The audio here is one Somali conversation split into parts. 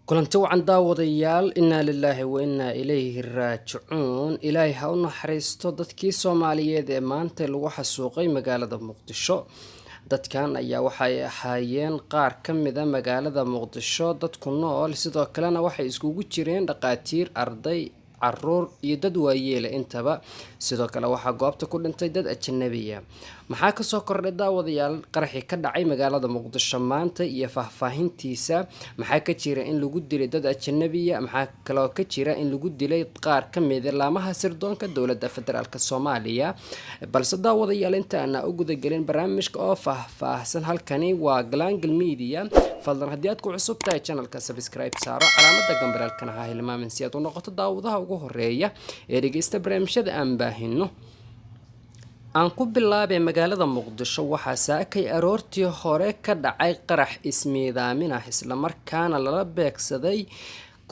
kulanti wacan daawadayaal inaa lilaahi wa inaa ilayhi raajicuun. ilaahay ha u naxariisto dadkii soomaaliyeed ee maanta lagu xasuuqay magaalada muqdisho. dadkan ayaa waxay ahaayeen qaar ka mida magaalada muqdisho dadku nool, sidoo kalena waxay iskugu jireen dhaqaatiir, arday, caruur iyo dad waayeele intaba. sidoo kale waxaa goobta ku dhintay dad ajnabiya. maxaa kasoo kordhay daawadayaal qaraxii ka dhacay magaalada muqdisho maanta iyo faahfaahintiisa? maxaa ka jira in lagu dilay dad ajnabiya? maxaa kaloo ka jira in lagu dilay qaar ka mida laamaha sirdoonka dowladda federaalk soomaaliya? balse daawadayaal intaana u gudagelin barnaamijka oo faahfaahsan, halkani waa Glangal Media. fadlan haddii aad ku cusub tahay channelka subscribe saaro, calaamada gambaraalkana ha hilmaamin si aad u noqoto daawadaha ugu horeeya ee dhegeysta barnaamijyada aan baahino. aan ku bilaabay magaalada muqdisho waxaa saakay aroortii hore ka dhacay qarax ismiidaamin ah, islamarkaana lala beegsaday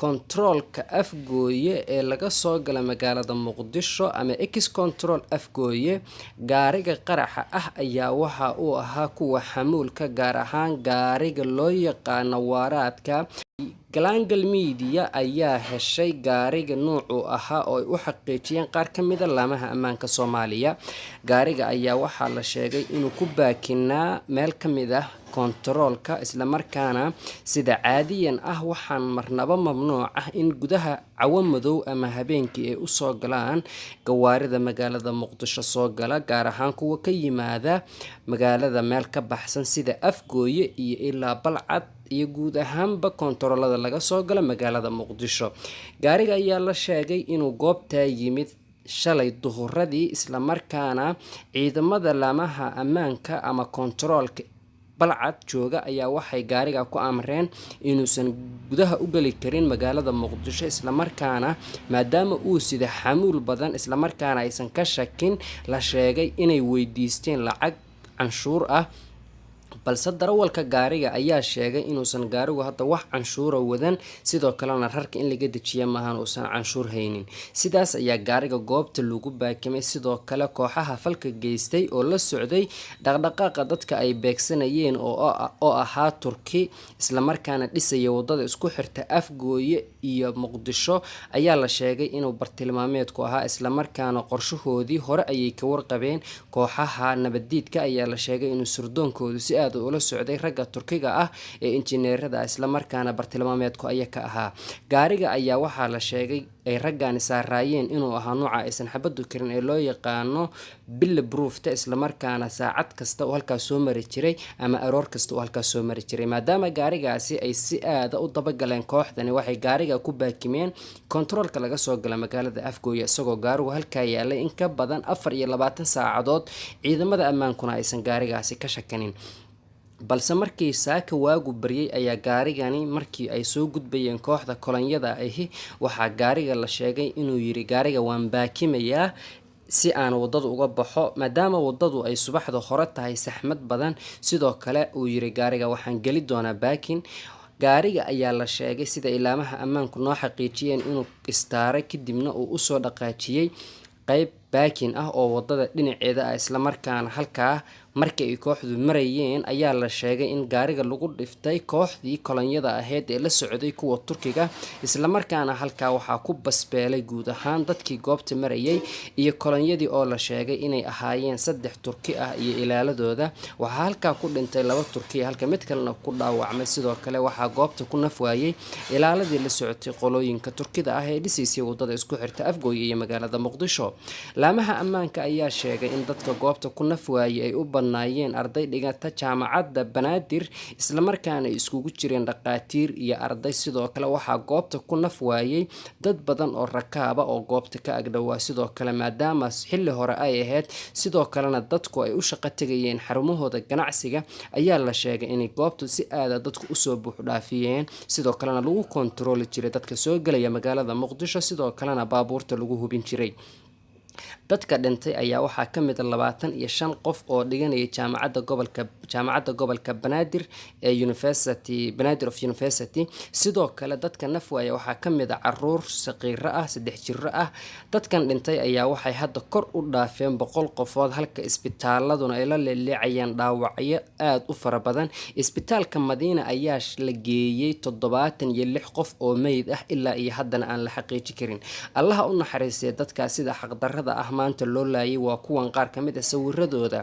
kontaroolka afgooye ee laga soo gala magaalada muqdisho ama ex control afgooye. gaariga qaraxa ah ayaa waxa uu ahaa kuwa xamuulka, gaar ahaan gaariga loo yaqaano waaraadka. Glangal Media ayaa heshay gaariga nuucu ahaa oo ay u xaqiijiyeen qaar ka mida laamaha ammaanka Soomaaliya. gaariga ayaa waxaa la sheegay inuu ku baakinaa meel ka mid ah kontaroolka, islamarkaana sida caadiyan ah waxaan marnaba mamnuuc ah in gudaha cawo madow ama habeenkii ay usoo galaan gawaarida magaalada muqdisho soo gala, gaar ahaan kuwa ka yimaada magaalada meel ka baxsan sida afgooye iyo ilaa balcad iyo guud ahaanba kontaroolada laga soo gala magaalada muqdisho. gaariga ayaa la sheegay inuu goobtaa yimid shalay duhuradii, islamarkaana ciidamada laamaha ammaanka ama kontaroolka balcad jooga ayaa waxay gaariga ku amreen inuusan gudaha u gali karin magaalada muqdisho, islamarkaana maadaama uu sida xamuul badan, islamarkaana aysan ka shakin, la sheegay inay weydiisteen lacag canshuur ah. balse darawalka gaariga ayaa sheegay inuusan gaarigu hadda wax canshuura wadan, sidoo kalena rarka in laga dejiya maahan uusan canshuur haynin. sidaas ayaa gaariga goobta lagu baakimay. sidoo kale kooxaha falka geystay oo la socday dhaqdhaqaaqa dadka ay beegsanayeen oo ahaa Turki, islamarkaana dhisaya wadada isku xirta afgooye iyo muqdisho, ayaa la sheegay inuu bartilmaameedku ahaa, islamarkaana qorshahoodii hore ayay ka warqabeen. kooxaha nabadiidka ayaa la sheegay inuu surdoonkoodu si aad ula socday ragga Turkiga ah ee injineerada, islamarkaana bartilmaameedku ayaa ka ahaa. gaariga ayaa waxaa la sheegay ay raggaani saaraayeen inuu ahaa nuuca aysan xabadu karin ee loo yaqaano bulletproofta, islamarkaana saacad kasta oo halkaas soo mari jiray ama aroor kasta oo halkaas soo mari jiray. maadaama gaarigaasi ay si aada u dabagaleen kooxdani, waxay gaariga ku baakimeen kontaroolka laga soo gala magaalada afgooye, isagoo gaarigu halkaa yaalay in ka badan 24 saacadood, ciidamada ammaankuna aysan gaarigaasi ka shakanin. balse markii saaka waagu baryay ayaa gaarigani, markii ay soo gudbayeen kooxda kolonyada ahi, waxaa gaariga la sheegay inuu yiri gaariga waan baakimayaa si aan wadada uga baxo, maadaama wadadu ay subaxda hore tahay saxmad badan. sidoo kale uu yiri gaariga waxaan geli doonaa baakin. gaariga ayaa la sheegay sida ilaamaha ammaanku noo xaqiijiyeen inuu istaaray, kadibna uu usoo dhaqaajiyey qayb baakin ah oo wadada dhinaceeda ah, islamarkaana halkaa markii ay kooxdu marayeen ayaa la sheegay in gaariga lagu dhiftay kooxdii kolonyada ahayd ee la socday kuwa Turkiga, islamarkaana halkaa waxaa ku basbeelay guud ahaan dadkii goobta marayay iyo kolonyadii oo la sheegay inay ahaayeen 3 Turki ah iyo ilaaladooda. waxaa halkaa ku dhintay 2 Turki halka mid kalena ku dhaawacmay. sidoo kale waxaa goobta ku nafwaayay ilaaladii la socotay qolooyinka Turkida ah ee dhisaysay wadada isku xirta afgooye iyo magaalada muqdisho. laamaha ammaanka ayaa sheegay in dadka goobta ku nafwaayay ay u badnaayeen arday dhigata jaamacadda Banaadir, islamarkaana iskugu jireen dhaqaatiir iyo arday. sidoo kale waxaa goobta ku nafwaayay dad badan oo rakaaba oo goobta ka agdhowaa. sidoo kale maadaama xilli hore ay ahayd, sidoo kalena dadku ay u shaqo tagayeen xarumahooda ganacsiga, ayaa la sheegay inay goobtu si aada dadku usoo buux dhaafiyeen. sidoo kalena lagu kontarooli jiray dadka soo galaya magaalada muqdisho, sidoo kalena baabuurta lagu hubin jiray. dadka dhintay ayaa waxaa ka mid ah 25 qof oo dhiganaya jaamacadda gobolka Banaadir ee Banaadir University. sidoo kale dadka naf waaya waxaa ka mid ah caruur saqiiro ah 3 jiro ah. dadkan dhintay ayaa waxay hadda kor u dhaafeen 100 qofood, halka isbitaaladuna ay la leeleecayaan dhaawacyo aad u fara badan. isbitaalka Madiina ayaa la geeyay 76 qof oo meyd ah ilaa iyo haddana aan la xaqiijin karin. allaha u naxariistay dadka sida xaqdarrada ah maanta loo laayay waa kuwan qaar ka mid ah sawiradooda.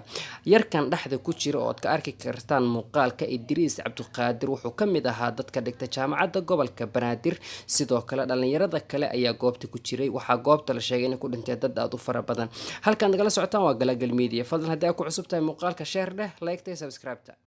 yarkan dhexda ku jira oo aad ka arki kartaan muuqaalka Idriis Cabdiqaadir wuxuu ka mid ahaa dadka dhigta jaamacadda gobolka Banaadir. sidoo kale dhalinyarada kale ayaa goobta ku jiray. waxaa goobta la sheegay in ku dhintay dad aad u fara badan. halkan nagala socotaan waa Galagal Media. fadlan haddii aad ku cusub tahay muuqaalka share dheh, like, subscribe.